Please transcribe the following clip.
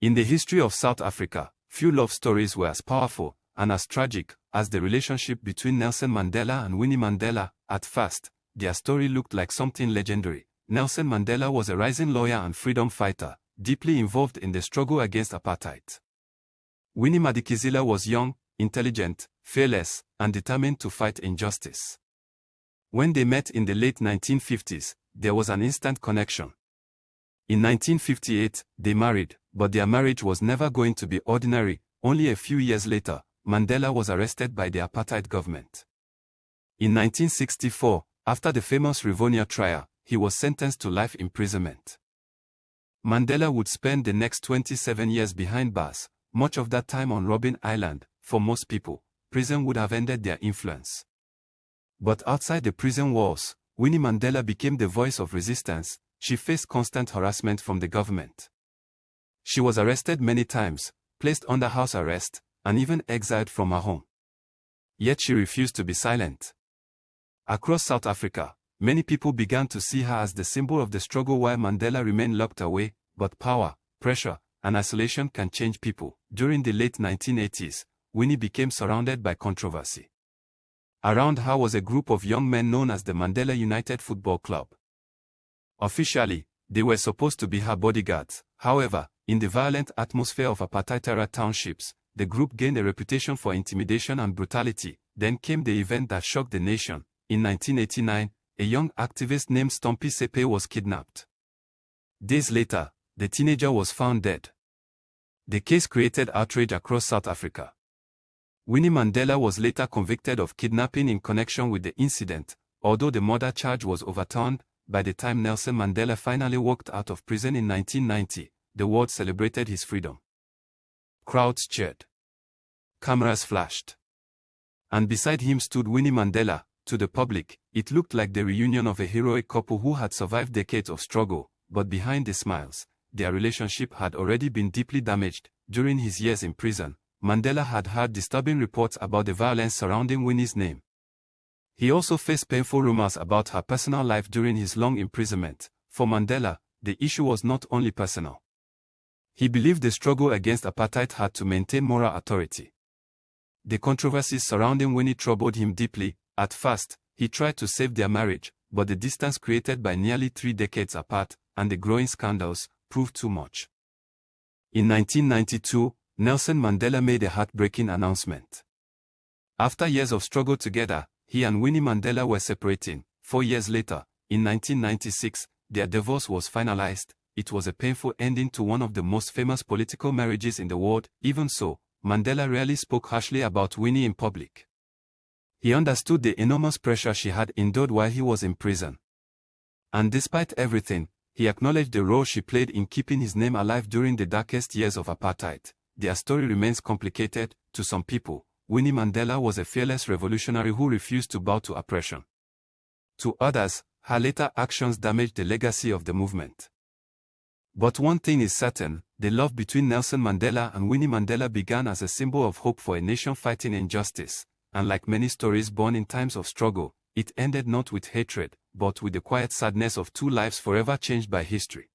In the history of South Africa, few love stories were as powerful and as tragic as the relationship between Nelson Mandela and Winnie Mandela. At first, their story looked like something legendary. Nelson Mandela was a rising lawyer and freedom fighter, deeply involved in the struggle against apartheid. Winnie Mandela was young, intelligent, fearless, and determined to fight injustice. When they met in the late 1950s, there was an instant connection. In 1958, they married, but their marriage was never going to be ordinary. Only a few years later, Mandela was arrested by the apartheid government. In 1964, after the famous Rivonia trial, he was sentenced to life imprisonment. Mandela would spend the next 27 years behind bars, much of that time on Robben Island. For most people, prison would have ended their influence. But outside the prison walls, Winnie Mandela became the voice of resistance. She faced constant harassment from the government. She was arrested many times, placed under house arrest, and even exiled from her home. Yet she refused to be silent. Across South Africa, many people began to see her as the symbol of the struggle while Mandela remained locked away. But power, pressure, and isolation can change people. During the late 1980s, Winnie became surrounded by controversy. Around her was a group of young men known as the Mandela United Football Club. Officially, they were supposed to be her bodyguards. However, in the violent atmosphere of apartheid-era townships, the group gained a reputation for intimidation and brutality. Then came the event that shocked the nation. In 1989, a young activist named Stompie Sepe was kidnapped. Days later, the teenager was found dead. The case created outrage across South Africa. Winnie Mandela was later convicted of kidnapping in connection with the incident, although the murder charge was overturned. By the time Nelson Mandela finally walked out of prison in 1990, the world celebrated his freedom. Crowds cheered. Cameras flashed. And beside him stood Winnie Mandela. To the public, it looked like the reunion of a heroic couple who had survived decades of struggle, but behind the smiles, their relationship had already been deeply damaged. During his years in prison, Mandela had heard disturbing reports about the violence surrounding Winnie's name. He also faced painful rumors about her personal life during his long imprisonment. For Mandela, the issue was not only personal. He believed the struggle against apartheid had to maintain moral authority. The controversies surrounding Winnie troubled him deeply. At first, he tried to save their marriage, but the distance created by nearly 3 decades apart, and the growing scandals, proved too much. In 1992, Nelson Mandela made a heartbreaking announcement. After years of struggle together, he and Winnie Mandela were separating. 4 years later, in 1996, their divorce was finalized. It was a painful ending to one of the most famous political marriages in the world. Even so, Mandela rarely spoke harshly about Winnie in public. He understood the enormous pressure she had endured while he was in prison. And despite everything, he acknowledged the role she played in keeping his name alive during the darkest years of apartheid. Their story remains complicated. To some people, Winnie Mandela was a fearless revolutionary who refused to bow to oppression. To others, her later actions damaged the legacy of the movement. But one thing is certain, the love between Nelson Mandela and Winnie Mandela began as a symbol of hope for a nation fighting injustice. And like many stories born in times of struggle, it ended not with hatred, but with the quiet sadness of 2 lives forever changed by history.